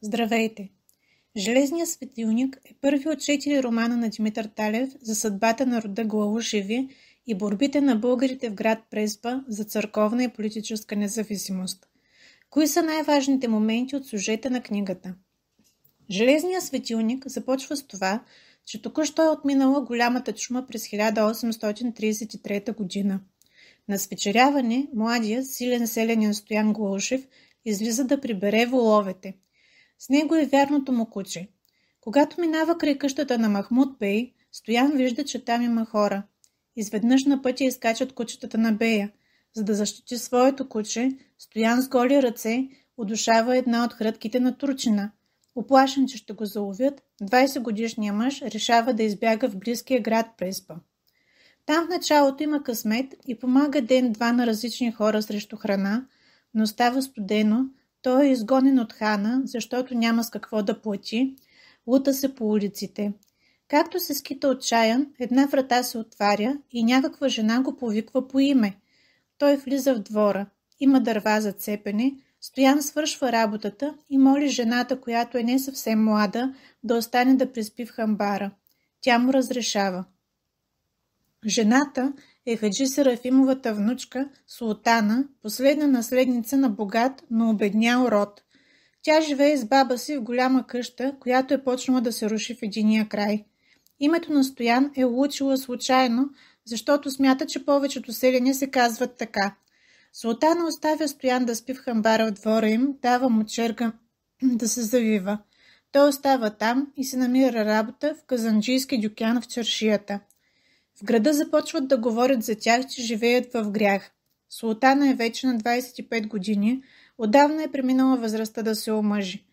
Здравейте! Железният светилник е първи от 4 романа на Димитър Талев за съдбата на рода Главушеви и борбите на българите в град Преспа за църковна и политическа независимост. Кои са най-важните моменти от сюжета на книгата? Железният светилник започва с това, че току-що е отминала голямата чума през 1833 година. На свечеряване младият, силен селянин Стоян Глушев излиза да прибере воловете. С него е вярното му куче. Когато минава край къщата на Махмуд бей, Стоян вижда, че там има хора. Изведнъж на пътя изкачат кучетата на бея. За да защити своето куче, Стоян с голи ръце удушава една от хрътките на турчина. Уплашен, че ще го заловят, 20-годишният мъж решава да избяга в близкия град Преспа. Там в началото има късмет и помага ден-два на различни хора срещу храна, но става студено. Той е изгонен от хана, защото няма с какво да плати, лута се по улиците. Както се скита отчаян, една врата се отваря и някаква жена го повиква по име. Той влиза в двора. Има дърва за цепене. Стоян свършва работата и моли жената, която е не съвсем млада, да остане да преспи в хамбара. Тя му разрешава. Жената е Хаджи Серафимовата внучка Султана, последна наследница на богат, но обеднял род. Тя живее с баба си в голяма къща, която е почнала да се руши в единия край. Името на Стоян е улучила случайно, защото смята, че повечето селяни се казват така. Султана оставя Стоян да спи в хамбара в двора им, дава му черга да се завива. Той остава там и се намира работа в казанджийски дюкян в чаршията. В града започват да говорят за тях, че живеят в грях. Султана е вече на 25 години, отдавна е преминала възрастта да се омъжи.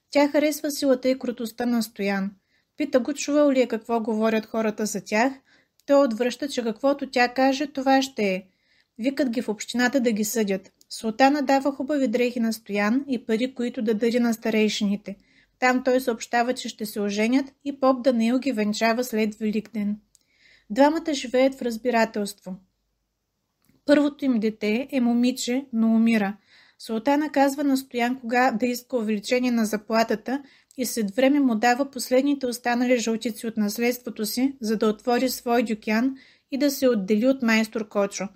Тя харесва силата и крутостта на Стоян. Пита го, чувал ли е какво говорят хората за тях. Той отвръща, че каквото тя каже, това ще е. Викат ги в общината да ги съдят. Султана дава хубави дрехи на Стоян и пари, които да дари на старейшините. Там той съобщава, че ще се оженят и поп Данаил ги венчава след Великден. Двамата живеят в разбирателство. Първото им дете е момиче, но умира. Султана казва на Стоян кога да иска увеличение на заплатата и след време му дава последните останали жълтици от наследството си, за да отвори свой дюкян и да се отдели от майстор Кочо.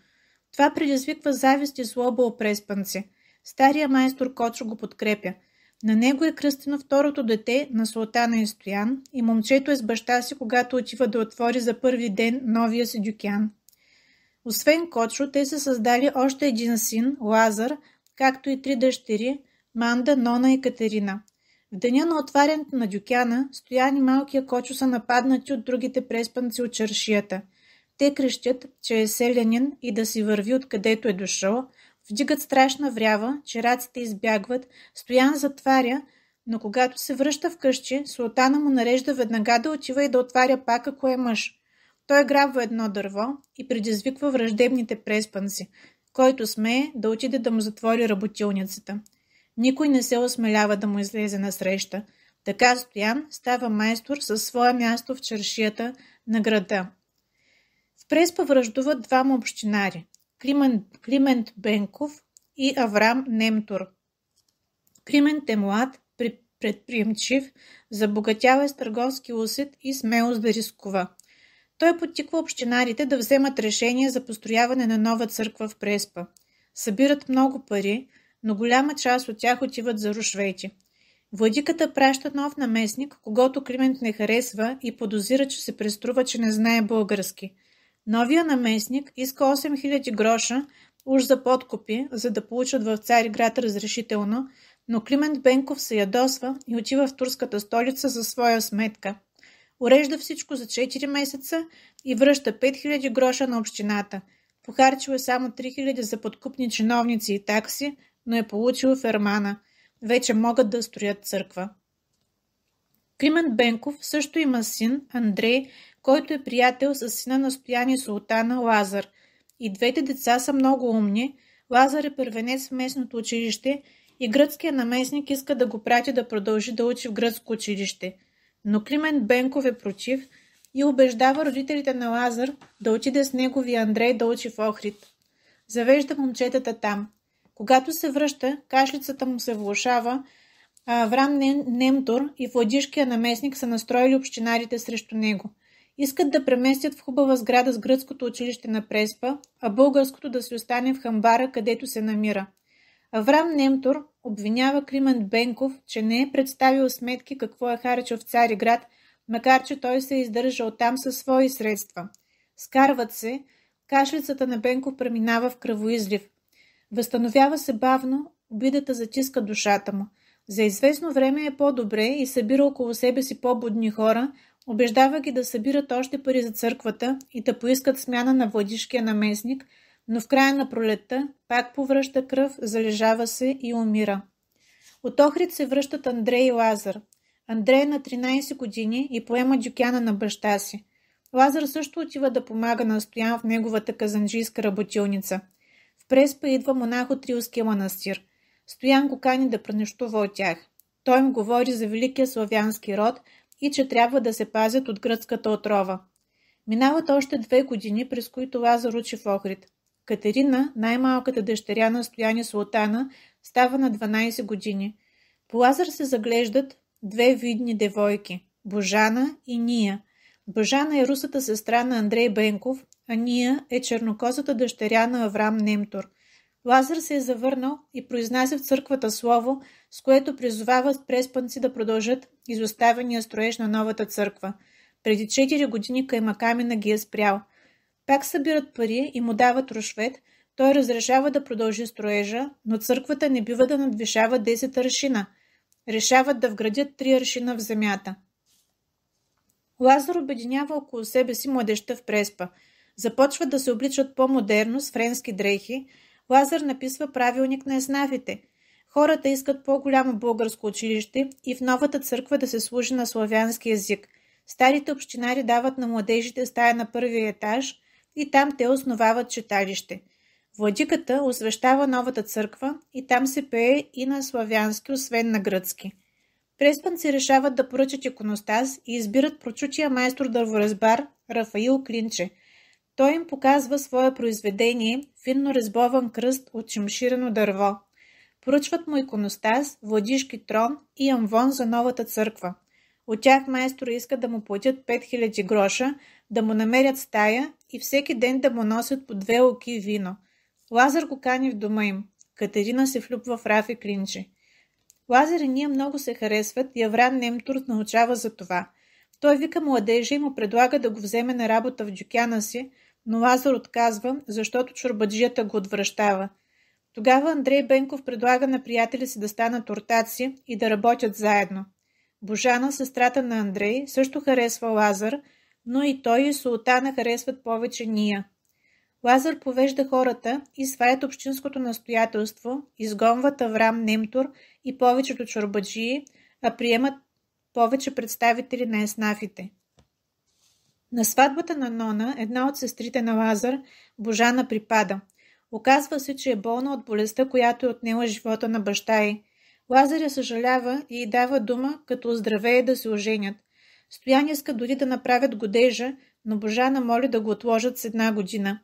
Това предизвиква завист и злоба у преспанци. Стария майстор Кочо го подкрепя. На него е кръстено второто дете на Султана и Стоян и момчето е с баща си, когато отива да отвори за първи ден новия си дюкян. Освен Кочо, те са създали още един син, Лазар, както и 3 дъщери, Манда, Нона и Катерина. В деня на отварянето на дюкяна, Стоян и малкия Кочо са нападнати от другите преспанци от чаршията. Те крещят, че е селянин и да си върви откъдето е дошъл, вдигат страшна врява, чераците избягват, Стоян затваря, но когато се връща вкъщи, Султана му нарежда веднага да отива и да отваря пак, ако е мъж. Той грабва едно дърво и предизвиква враждебните преспанци, който смее да отиде да му затвори работилницата. Никой не се осмелява да му излезе насреща. Така Стоян става майстор със свое място в чаршията на града. В Преспа враждуват двама общинари – Климент Бенков и Аврам Немтур. Климент е млад, предприемчив, забогатял е с търговски усет и смелост да рискува. Той подтиква общинарите да вземат решение за построяване на нова църква в Преспа. Събират много пари, но голяма част от тях отиват за рушвети. Владиката праща нов наместник, когото Климент не харесва и подозира, че се преструва, че не знае български. Новия наместник иска 8000 гроша уж за подкупи, за да получат в Цариград разрешително, но Климент Бенков се ядосва и отива в турската столица за своя сметка. Урежда всичко за 4 месеца и връща 5000 гроша на общината. Похарчил е само 3000 за подкупни чиновници и такси, но е получил фермана. Вече могат да строят църква. Климент Бенков също има син, Андрей, който е приятел с сина на Стоян и Султана, Лазар. И двете деца са много умни. Лазар е първенец в местното училище и гръцкият наместник иска да го прати да продължи да учи в гръцко училище. Но Климент Бенков е против и убеждава родителите на Лазар да отиде с неговия Андрей да учи в Охрид. Завежда момчетата там. Когато се връща, кашлицата му се влошава, а Аврам Немтур и владишкия наместник са настроили общинарите срещу него. Искат да преместят в хубава сграда с гръцкото училище на Преспа, а българското да си остане в хамбара, където се намира. Аврам Немтур обвинява Климент Бенков, че не е представил сметки какво е харчил в Цариград, макар че той се е издържал там със свои средства. Скарват се, кашлицата на Бенков преминава в кръвоизлив. Възстановява се бавно, обидата затиска душата му. За известно време е по-добре и събира около себе си по-будни хора, убеждава ги да събират още пари за църквата и да поискат смяна на владишкия наместник, но в края на пролетта пак повръща кръв, залежава се и умира. От Охрид се връщат Андрей и Лазар. Андрей е на 13 години и поема дюкяна на баща си. Лазар също отива да помага на Стоян в неговата казанджийска работилница. В Преспа идва монах от Рилския манастир. Стоян го кани да пренощува от тях. Той им говори за великия славянски род и че трябва да се пазят от гръцката отрова. Минават още 2 години, през които Лазар учи в Охрид. Катерина, най-малката дъщеря на Стоян и Султана, става на 12 години. По Лазар се заглеждат 2 видни девойки – Божана и Ния. Божана е русата сестра на Андрей Бенков, а Ния е чернокозата дъщеря на Аврам Немтур. Лазар се е завърнал и произнася в църквата слово, с което призовават преспанци да продължат изоставения строеж на новата църква. Преди 4 години Каймакамина ги е спрял. Пак събират пари и му дават рушвет, той разрешава да продължи строежа, но църквата не бива да надвишава 10 аршина. Решават да вградят 3 аршина в земята. Лазар обединява около себе си младежта в Преспа. Започват да се обличат по-модерно с френски дрехи. Лазар написва правилник на еснафите. Хората искат по-голямо българско училище и в новата църква да се служи на славянски език. Старите общинари дават на младежите стая на първия етаж и там те основават читалище. Владиката освещава новата църква и там се пее и на славянски, освен на гръцки. Преспанци решават да поръчат иконостас и избират прочутия майстор-дърворезбар Рафаил Клинче. Той им показва свое произведение – финно резбован кръст от шимширено дърво. Поръчват му иконостас, владишки трон и амвон за новата църква. От тях майстора иска да му платят 5000 гроша, да му намерят стая и всеки ден да му носят по 2 луки вино. Лазар го кани в дома им. Катерина се влюбва в Рафи Клинче. Лазар и Ния много се харесват и Аврам Немтур научава за това. Той вика младежа и му предлага да го вземе на работа в дюкяна си, но Лазар отказва, защото чорбаджията го отвръщава. Тогава Андрей Бенков предлага на приятели си да станат ортаци и да работят заедно. Божана, сестрата на Андрей, също харесва Лазар, но и той и Султана харесват повече Ния. Лазар повежда хората и свалят общинското настоятелство, изгонват Аврам Немтур и повечето чорбаджии, а приемат повече представители на еснафите. На сватбата на Нона, една от сестрите на Лазар, Божана припада. Оказва се, че е болна от болестта, която е отнела живота на баща й. Лазар я съжалява и й дава дума, като оздравее да се оженят. Стоян иска дори да направят годежа, но Божана моли да го отложат с 1 година.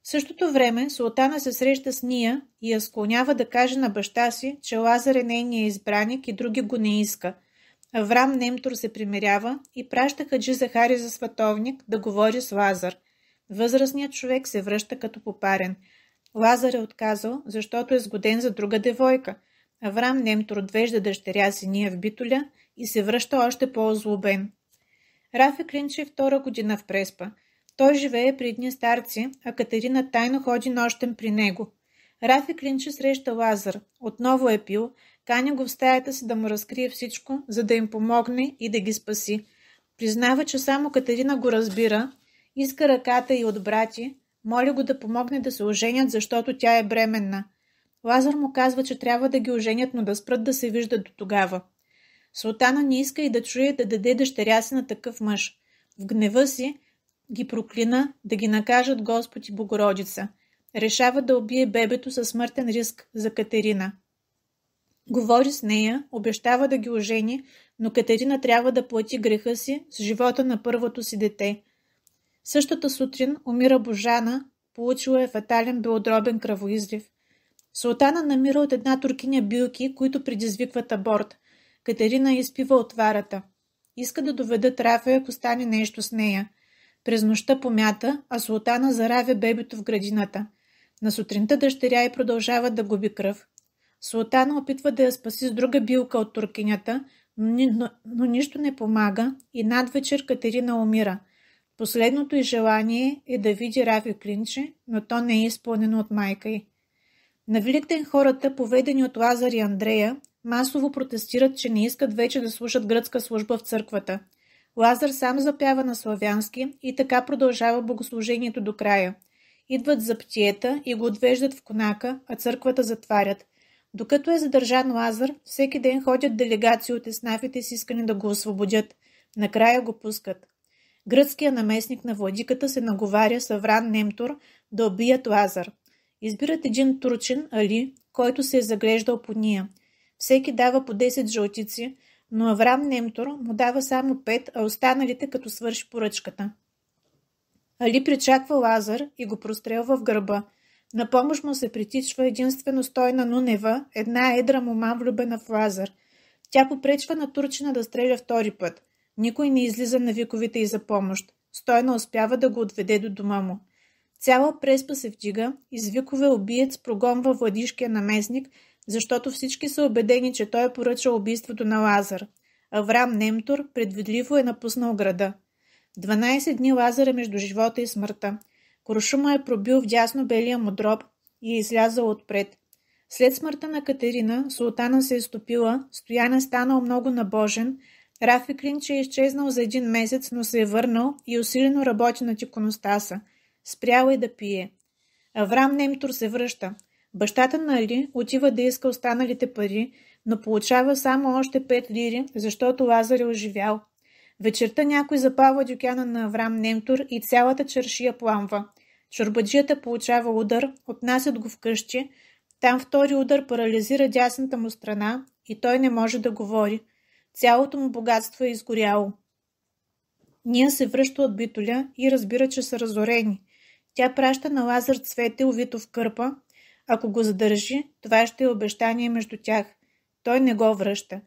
В същото време Султана се среща с Ния и я склонява да каже на баща си, че Лазар е нейния избраник и други го не иска. Аврам Немтур се примирява и праща хаджи Захари за сватовник да говори с Лазар. Възрастният човек се връща като попарен. Лазар е отказал, защото е сгоден за друга девойка. Аврам Немтур отвежда дъщеря си Ния в Битоля и се връща още по-озлобен. Рафи Клинче е 2 година в Преспа. Той живее при едни старци, а Катерина тайно ходи нощем при него. Рафи Клинче среща Лазар. Отново е пил, кани го в стаята си да му разкрие всичко, за да им помогне и да ги спаси. Признава, че само Катерина го разбира, иска ръката й от брати, моли го да помогне да се оженят, защото тя е бременна. Лазар му казва, че трябва да ги оженят, но да спрат да се виждат до тогава. Султана не иска и да чуе да даде дъщеря си на такъв мъж. В гнева си ги проклина да ги накажат Господ и Богородица. Решава да убие бебето със смъртен риск за Катерина. Говори с нея, обещава да ги ожени, но Катерина трябва да плати греха си с живота на първото си дете. Същата сутрин умира Божана, получила е фатален белодробен кръвоизлив. Султана намира от една туркиня билки, които предизвикват аборт. Катерина изпива отварата. Иска да доведат Рафа, ако стане нещо с нея. През нощта помята, а султана заравя бебето в градината. На сутринта дъщеря й продължава да губи кръв. Султана опитва да я спаси с друга билка от туркинята, но нищо не помага и надвечер Катерина умира. Последното й желание е да види Рафи Клинче, но то не е изпълнено от майка й. На Великден хората, поведени от Лазар и Андрея, масово протестират, че не искат вече да слушат гръцка служба в църквата. Лазар сам запява на славянски и така продължава богослужението до края. Идват за птиета и го отвеждат в конака, а църквата затварят. Докато е задържан Лазар, всеки ден ходят делегации от еснафите с искане да го освободят. Накрая го пускат. Гръцкият наместник на владиката се наговаря с Аврам Немтур да убият Лазар. Избират един турчин, Али, който се е заглеждал по ния. Всеки дава по 10 жълтици, но Аврам Немтур му дава само 5, а останалите като свърши поръчката. Али причаква Лазар и го прострелва в гърба. На помощ му се притичва единствено Стойна Нунева, една едра мома влюбена в Лазар. Тя попречва на турчина да стреля втори път. Никой не излиза на виковите й за помощ. Стойна успява да го отведе до дома му. Цяла преспа се вдига и с викове убиец прогонва владишкия наместник, защото всички са убедени, че той е поръчал убийството на Лазар. Аврам Немтур предвидливо е напуснал града. 12 дни Лазар е между живота и смъртта. Куршума е пробил вдясно белия му дроб и е излязъл отпред. След смъртта на Катерина, султана се е стопила, Стоян е станал много набожен, Рафи Клинче е изчезнал за 1 месец, но се е върнал и усилено работи над иконостаса. Спрял е да пие. Аврам Немтур се връща. Бащата на Али отива да иска останалите пари, но получава само още 5 лири, защото Лазар е оживял. Вечерта някой запалва дюкяна на Аврам Немтур и цялата чаршия пламва. Чорбаджията получава удар, отнасят го вкъщи. Там втори удар парализира дясната му страна и той не може да говори. Цялото му богатство е изгоряло. Ния се връща от Битоля и разбира, че са разорени. Тя праща на Лазар цвете, увито в кърпа. Ако го задържи, това ще е обещание между тях. Той не го връща.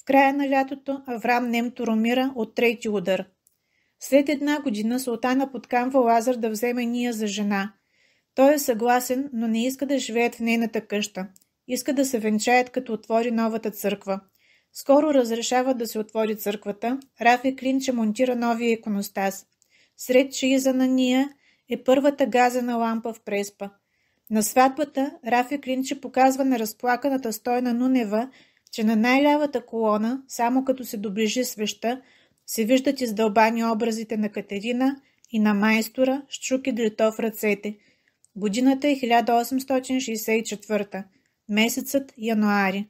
В края на лятото Аврам Немтур умира от 3-ти удар. След 1 година султана подкамва Лазар да вземе Ния за жена. Той е съгласен, но не иска да живеят в нейната къща. Иска да се венчаят, като отвори новата църква. Скоро разрешава да се отвори църквата. Рафи Клинче монтира новия иконостас. Сред чаиза на Ния е първата газена лампа в преспа. На сватбата Рафи Клинче показва на разплаканата Стойна Нунева, че на най-лявата колона, само като се доближи свеща, се виждат издълбани образите на Катерина и на майстора с чук и длито в ръцете. Годината е 1864. Месецът януари.